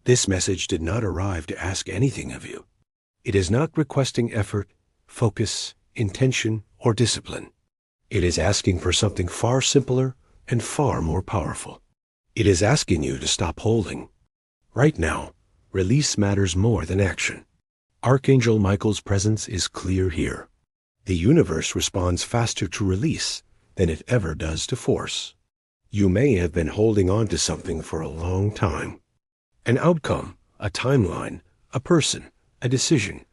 This message did not arrive to ask anything of you. It is not requesting effort, focus, intention, or discipline. It is asking for something far simpler and far more powerful. It is asking you to stop holding. Right now, release matters more than action. Archangel Michael's presence is clear here. The universe responds faster to release than it ever does to force. You may have been holding on to something for a long time. An outcome, a timeline, a person, a decision,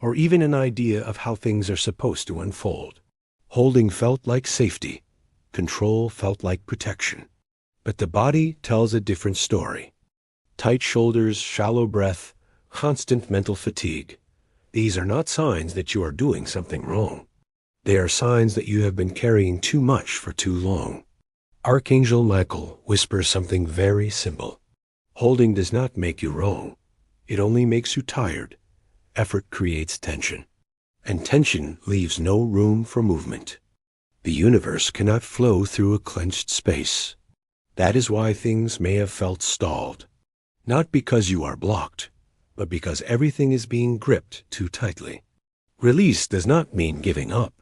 or even an idea of how things are supposed to unfold. Holding felt like safety. Control felt like protection. But the body tells a different story. Tight shoulders, shallow breath, constant mental fatigue. These are not signs that you are doing something wrong. They are signs that you have been carrying too much for too long. Archangel Michael whispers something very simple. Holding does not make you wrong. It only makes you tired. Effort creates tension. And tension leaves no room for movement. The universe cannot flow through a clenched space. That is why things may have felt stalled. Not because you are blocked, but because everything is being gripped too tightly. Release does not mean giving up.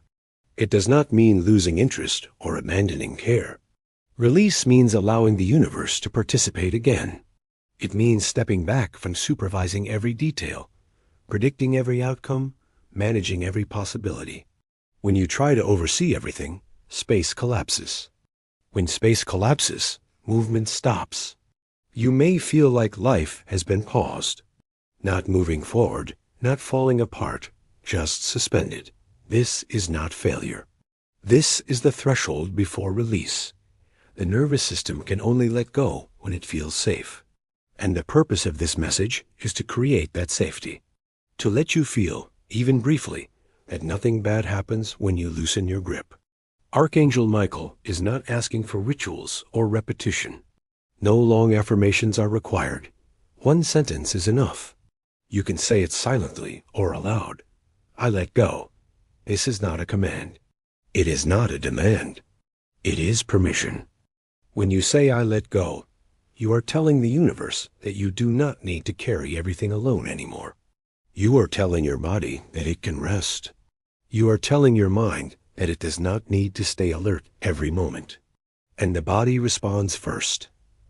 It does not mean losing interest or abandoning care. Release means allowing the universe to participate again. It means stepping back from supervising every detail, predicting every outcome, managing every possibility. When you try to oversee everything, space collapses. When space collapses, movement stops. You may feel like life has been paused. Not moving forward, not falling apart, just suspended. This is not failure. This is the threshold before release. The nervous system can only let go when it feels safe. And the purpose of this message is to create that safety. To let you feel, even briefly, that nothing bad happens when you loosen your grip. Archangel Michael is not asking for rituals or repetition. No long affirmations are required. One sentence is enough. You can say it silently or aloud. I let go. This is not a command. It is not a demand. It is permission. When you say I let go, you are telling the universe that you do not need to carry everything alone anymore. You are telling your body that it can rest. You are telling your mind that it does not need to stay alert every moment. And the body responds first.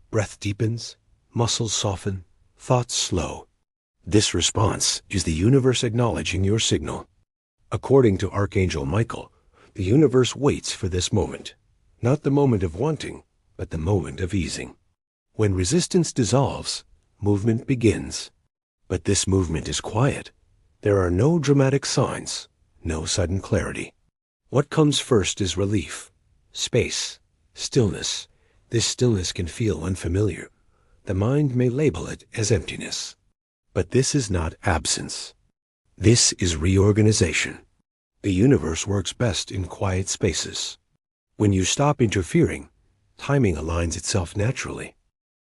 Breath deepens, muscles soften, thoughts slow. This response is the universe acknowledging your signal. According to Archangel Michael, the universe waits for this moment. Not the moment of wanting, but the moment of easing. When resistance dissolves, movement begins. But this movement is quiet. There are no dramatic signs, no sudden clarity. What comes first is relief, space, stillness. This stillness can feel unfamiliar. The mind may label it as emptiness. But this is not absence. This is reorganization. The universe works best in quiet spaces. When you stop interfering, timing aligns itself naturally.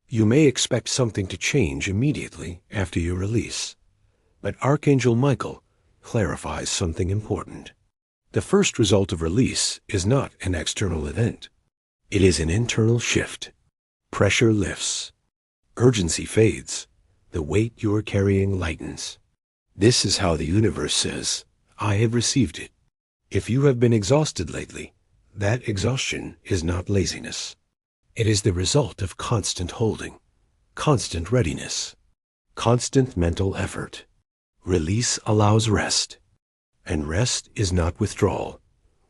You may expect something to change immediately after your release. But Archangel Michael clarifies something important. The first result of release is not an external event. It is an internal shift. Pressure lifts. Urgency fades. The weight you are carrying lightens. This is how the universe says, I have received it. If you have been exhausted lately, that exhaustion is not laziness. It is the result of constant holding, constant readiness, constant mental effort. Release allows rest. And rest is not withdrawal.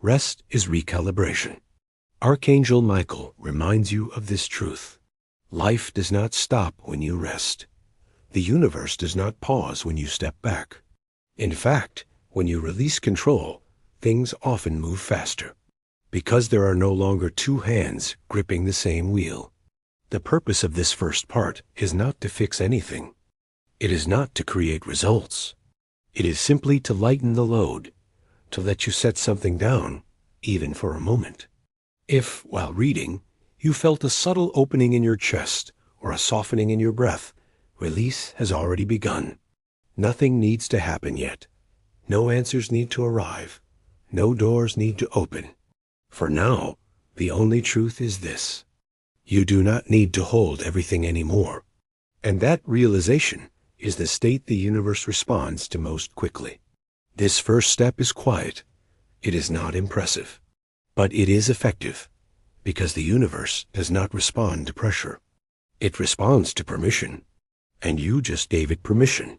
Rest is recalibration. Archangel Michael reminds you of this truth. Life does not stop when you rest. The universe does not pause when you step back. In fact, when you release control, things often move faster. Because there are no longer two hands gripping the same wheel. The purpose of this first part is not to fix anything. It is not to create results. It is simply to lighten the load, to let you set something down, even for a moment. If, while reading, you felt a subtle opening in your chest or a softening in your breath, release has already begun. Nothing needs to happen yet. No answers need to arrive. No doors need to open. For now, the only truth is this. You do not need to hold everything anymore. And that realization is the state the universe responds to most quickly. This first step is quiet. It is not impressive. But it is effective, because the universe does not respond to pressure. It responds to permission, and you just gave it permission.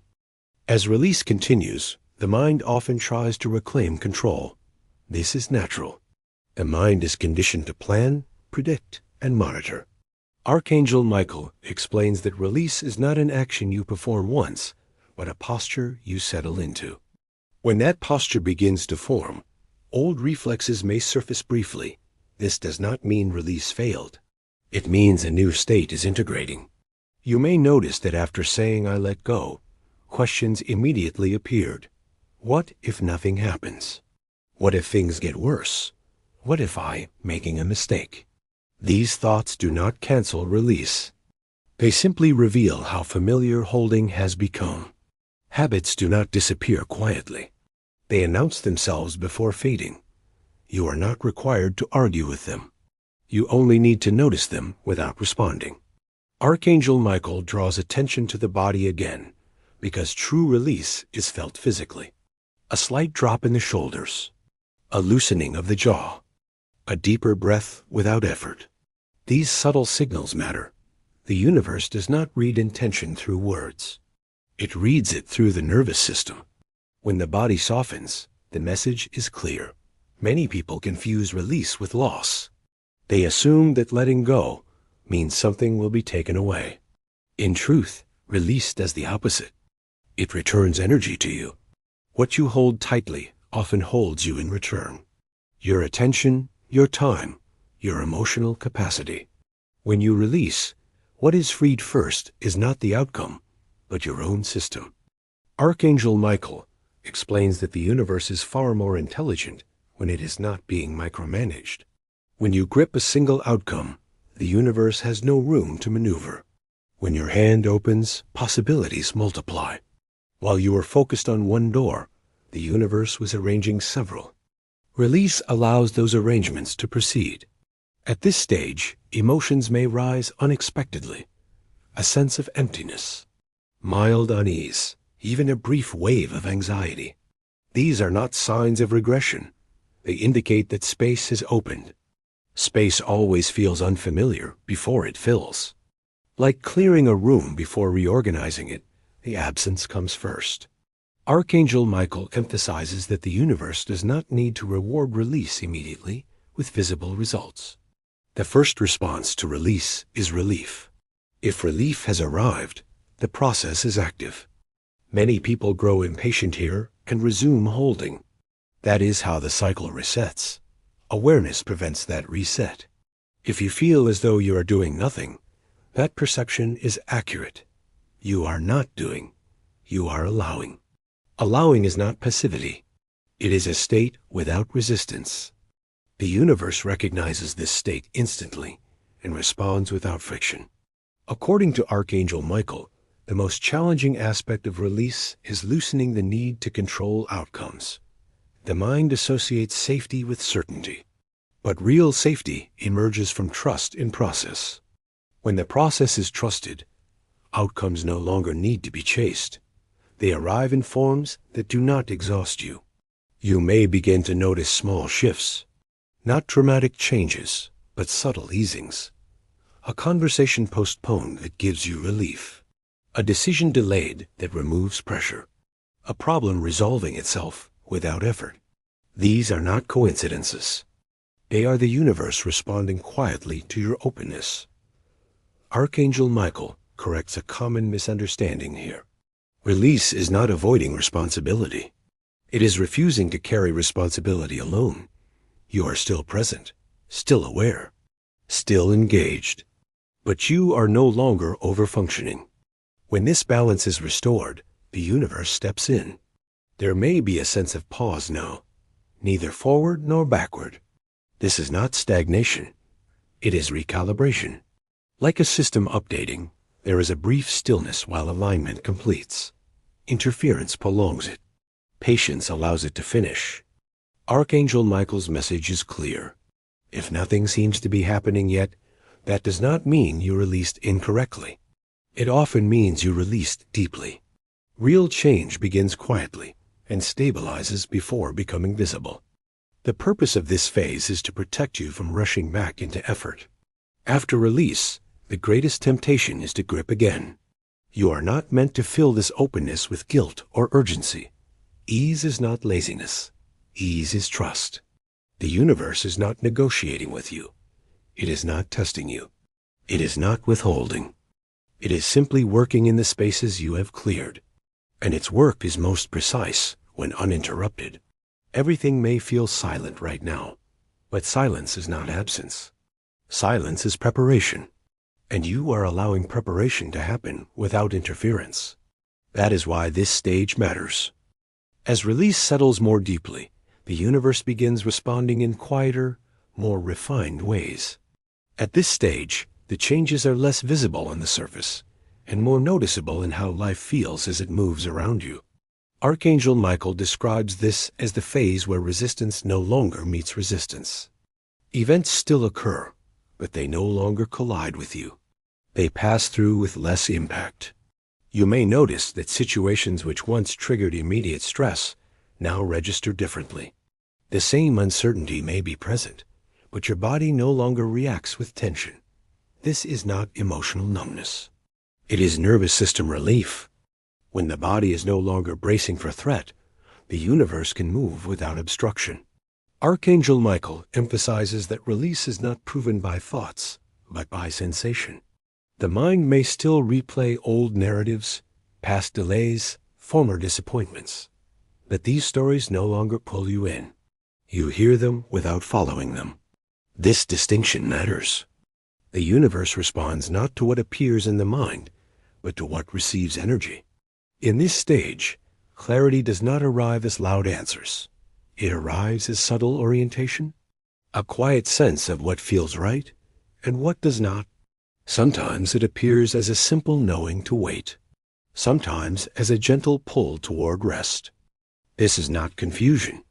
As release continues, the mind often tries to reclaim control. This is natural. The mind is conditioned to plan, predict, and monitor. Archangel Michael explains that release is not an action you perform once, but a posture you settle into. When that posture begins to form, old reflexes may surface briefly. This does not mean release failed. It means a new state is integrating. You may notice that after saying "I let go," questions immediately appeared. What if nothing happens? What if things get worse? What if I'm making a mistake? These thoughts do not cancel release. They simply reveal how familiar holding has become. Habits do not disappear quietly. They announce themselves before fading. You are not required to argue with them. You only need to notice them without responding. Archangel Michael draws attention to the body again, because true release is felt physically. A slight drop in the shoulders, a loosening of the jaw, a deeper breath without effort. These subtle signals matter. The universe does not read intention through words. It reads it through the nervous system. When the body softens, the message is clear. Many people confuse release with loss. They assume that letting go means something will be taken away. In truth, release does the opposite. It returns energy to you. What you hold tightly often holds you in return. Your attention, your time, your emotional capacity. When you release, what is freed first is not the outcome, but your own system. Archangel Michael explains that the universe is far more intelligent when it is not being micromanaged. When you grip a single outcome, the universe has no room to maneuver. When your hand opens, possibilities multiply. While you were focused on one door, the universe was arranging several. Release allows those arrangements to proceed. At this stage, emotions may rise unexpectedly. A sense of emptiness, mild unease, even a brief wave of anxiety. These are not signs of regression. They indicate that space has opened. Space always feels unfamiliar before it fills. Like clearing a room before reorganizing it, the absence comes first. Archangel Michael emphasizes that the universe does not need to reward release immediately with visible results. The first response to release is relief. If relief has arrived, the process is active. Many people grow impatient here and resume holding. That is how the cycle resets. Awareness prevents that reset. If you feel as though you are doing nothing, that perception is accurate. You are not doing. You are allowing. Allowing is not passivity. It is a state without resistance. The universe recognizes this state instantly and responds without friction. According to Archangel Michael, the most challenging aspect of release is loosening the need to control outcomes. The mind associates safety with certainty, but real safety emerges from trust in process. When the process is trusted, outcomes no longer need to be chased. They arrive in forms that do not exhaust you. You may begin to notice small shifts, not dramatic changes, but subtle easings. A conversation postponed that gives you relief. A decision delayed that removes pressure. A problem resolving itself without effort. These are not coincidences. They are the universe responding quietly to your openness. Archangel Michael corrects a common misunderstanding here. Release is not avoiding responsibility. It is refusing to carry responsibility alone. You are still present, still aware, still engaged. But you are no longer overfunctioning. When this balance is restored, the universe steps in. There may be a sense of pause now, neither forward nor backward. This is not stagnation. It is recalibration. Like a system updating, there is a brief stillness while alignment completes. Interference prolongs it. Patience allows it to finish. Archangel Michael's message is clear. If nothing seems to be happening yet, that does not mean you released incorrectly. It often means you released deeply. Real change begins quietly and stabilizes before becoming visible. The purpose of this phase is to protect you from rushing back into effort. After release, the greatest temptation is to grip again. You are not meant to fill this openness with guilt or urgency. Ease is not laziness. Ease is trust. The universe is not negotiating with you. It is not testing you. It is not withholding. It is simply working in the spaces you have cleared. And its work is most precise when uninterrupted. Everything may feel silent right now, but silence is not absence. Silence is preparation. And you are allowing preparation to happen without interference. That is why this stage matters. As release settles more deeply, the universe begins responding in quieter, more refined ways. At this stage, the changes are less visible on the surface and more noticeable in how life feels as it moves around you. Archangel Michael describes this as the phase where resistance no longer meets resistance. Events still occur, but they no longer collide with you. They pass through with less impact. You may notice that situations which once triggered immediate stress now register differently. The same uncertainty may be present, but your body no longer reacts with tension. This is not emotional numbness. It is nervous system relief. When the body is no longer bracing for threat, the universe can move without obstruction. Archangel Michael emphasizes that release is not proven by thoughts, but by sensation. The mind may still replay old narratives, past delays, former disappointments, but these stories no longer pull you in. You hear them without following them. This distinction matters. The universe responds not to what appears in the mind, but to what receives energy. In this stage, clarity does not arrive as loud answers. It arrives as subtle orientation, a quiet sense of what feels right and what does not. Sometimes it appears as a simple knowing to wait, sometimes as a gentle pull toward rest. This is not confusion.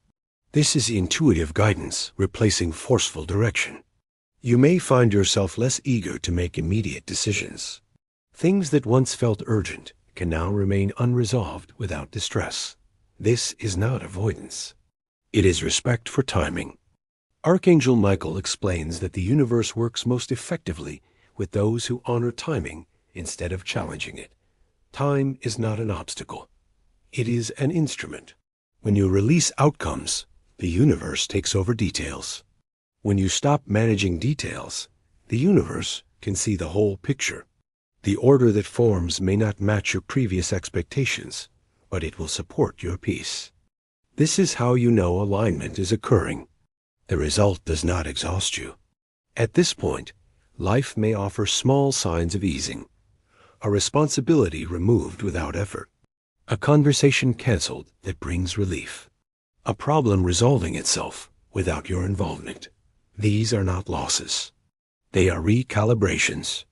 This is intuitive guidance replacing forceful direction. You may find yourself less eager to make immediate decisions. Things that once felt urgent can now remain unresolved without distress. This is not avoidance. It is respect for timing. Archangel Michael explains that the universe works most effectively with those who honor timing instead of challenging it. Time is not an obstacle. It is an instrument. When you release outcomes, the universe takes over details. When you stop managing details, the universe can see the whole picture. The order that forms may not match your previous expectations, but it will support your peace. This is how you know alignment is occurring. The result does not exhaust you. At this point, life may offer small signs of easing. A responsibility removed without effort. A conversation canceled that brings relief. A problem resolving itself without your involvement. These are not losses. They are recalibrations.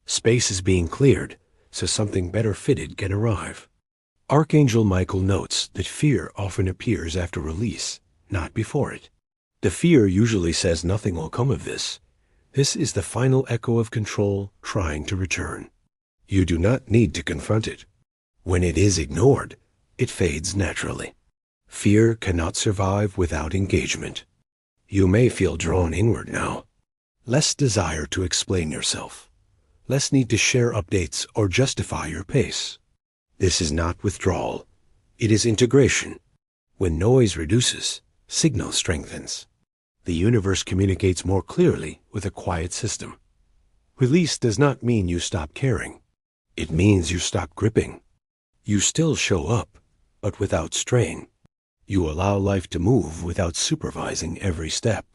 Space is being cleared so something better fitted can arrive. Archangel Michael notes that fear often appears after release, not before it. The fear usually says nothing will come of this. This is the final echo of control trying to return. You do not need to confront it. When it is ignored, it fades naturally. Fear cannot survive without engagement. You may feel drawn inward now. Less desire to explain yourself. Less need to share updates or justify your pace. This is not withdrawal. It is integration. When noise reduces, signal strengthens. The universe communicates more clearly with a quiet system. Release does not mean you stop caring. It means you stop gripping. You still show up, but without strain. You allow life to move without supervising every step.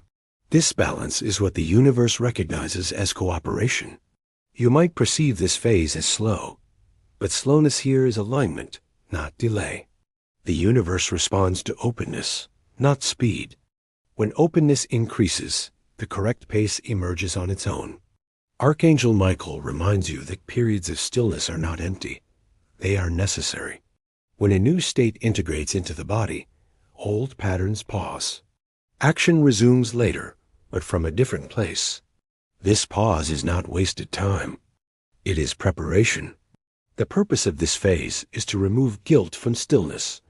This balance is what the universe recognizes as cooperation. You might perceive this phase as slow, but slowness here is alignment, not delay. The universe responds to openness, not speed. When openness increases, the correct pace emerges on its own. Archangel Michael reminds you that periods of stillness are not empty. They are necessary. When a new state integrates into the body, old patterns pause. Action resumes later, but from a different place. This pause is not wasted time. It is preparation, The purpose of this phase is to remove guilt from stillness.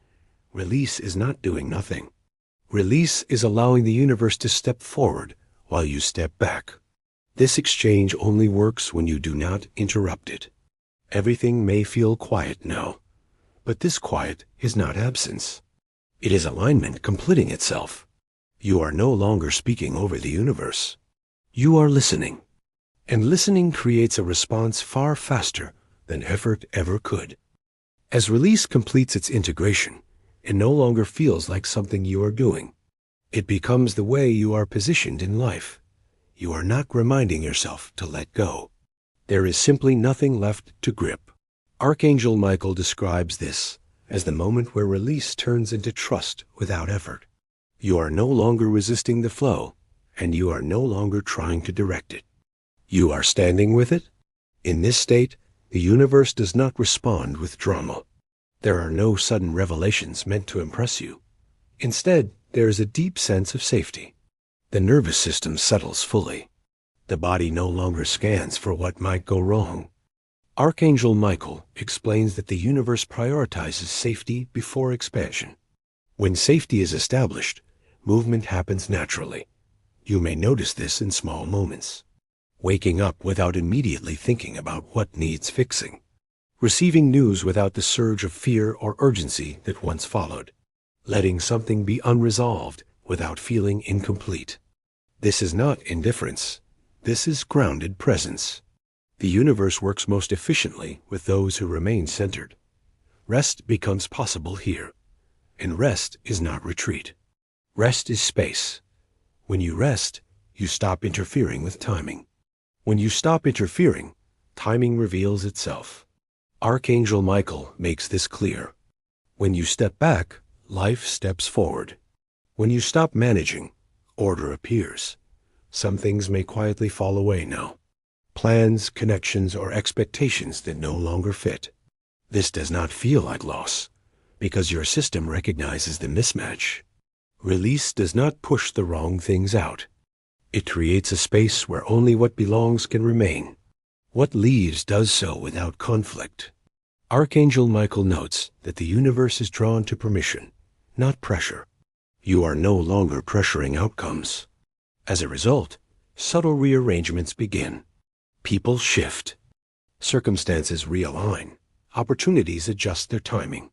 Release is not doing nothing. Release is allowing the universe to step forward while you step back. This exchange only works when you do not interrupt it. Everything may feel quiet now, but this quiet is not absence. It is alignment completing itself. You are no longer speaking over the universe. You are listening. And listening creates a response far faster than effort ever could. As release completes its integration, it no longer feels like something you are doing. It becomes the way you are positioned in life. You are not reminding yourself to let go. There is simply nothing left to grip. Archangel Michael describes this as the moment where release turns into trust without effort. You are no longer resisting the flow, and you are no longer trying to direct it. You are standing with it. In this state, the universe does not respond with drama. There are no sudden revelations meant to impress you. Instead, there is a deep sense of safety. The nervous system settles fully. The body no longer scans for what might go wrong. Archangel Michael explains that the universe prioritizes safety before expansion. When safety is established, movement happens naturally. You may notice this in small moments. Waking up without immediately thinking about what needs fixing. Receiving news without the surge of fear or urgency that once followed. Letting something be unresolved without feeling incomplete. This is not indifference. This is grounded presence. The universe works most efficiently with those who remain centered. Rest becomes possible here. And rest is not retreat. Rest is space. When you rest, you stop interfering with timing. When you stop interfering, timing reveals itself. Archangel Michael makes this clear. When you step back, life steps forward. When you stop managing, order appears. Some things may quietly fall away now. Plans, connections, or expectations that no longer fit. This does not feel like loss, because your system recognizes the mismatch. Release does not push the wrong things out. It creates a space where only what belongs can remain. What leaves does so without conflict. Archangel Michael notes that the universe is drawn to permission, not pressure. You are no longer pressuring outcomes. As a result, subtle rearrangements begin. People shift. Circumstances realign. Opportunities adjust their timing.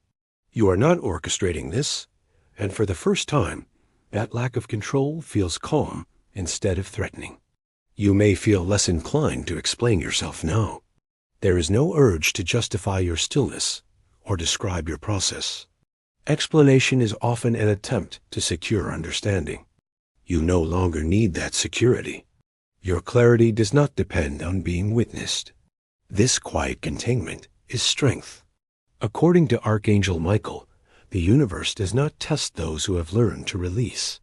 You are not orchestrating this, and for the first time, that lack of control feels calm instead of threatening. You may feel less inclined to explain yourself now. There is no urge to justify your stillness or describe your process. Explanation is often an attempt to secure understanding. You no longer need that security. Your clarity does not depend on being witnessed. This quiet containment is strength. According to Archangel Michael, the universe does not test those who have learned to release.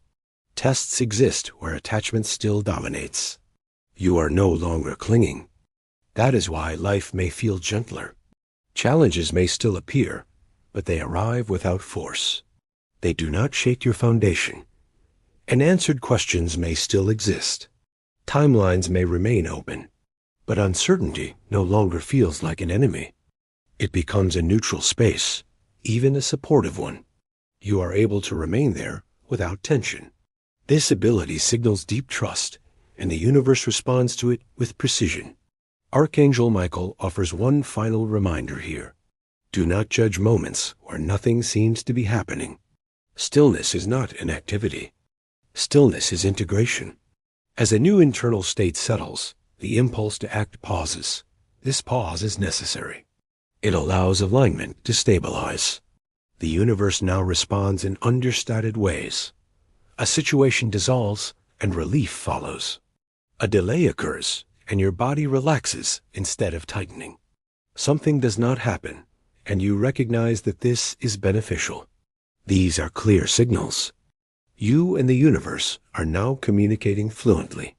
Tests exist where attachment still dominates. You are no longer clinging. That is why life may feel gentler. Challenges may still appear, but they arrive without force. They do not shake your foundation. Unanswered questions may still exist. Timelines may remain open, but uncertainty no longer feels like an enemy. It becomes a neutral space, even a supportive one. You are able to remain there without tension. This ability signals deep trust, and the universe responds to it with precision. Archangel Michael offers one final reminder here. Do not judge moments where nothing seems to be happening. Stillness is not inactivity. Stillness is integration. As a new internal state settles, the impulse to act pauses. This pause is necessary. It allows alignment to stabilize. The universe now responds in understated ways. A situation dissolves and relief follows. A delay occurs and your body relaxes instead of tightening. Something does not happen and you recognize that this is beneficial. These are clear signals. You and the universe are now communicating fluently.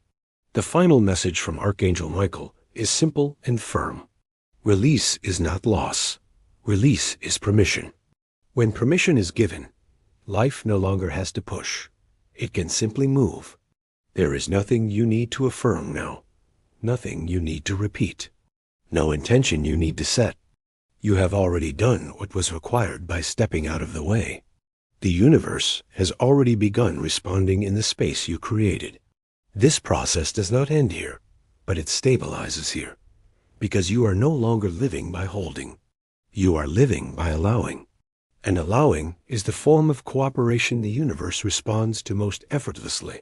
The final message from Archangel Michael is simple and firm. Release is not loss. Release is permission. When permission is given, life no longer has to push. It can simply move. There is nothing you need to affirm now. Nothing you need to repeat. No intention you need to set. You have already done what was required by stepping out of the way. The universe has already begun responding in the space you created. This process does not end here, but it stabilizes here, because you are no longer living by holding. You are living by allowing. And allowing is the form of cooperation the universe responds to most effortlessly.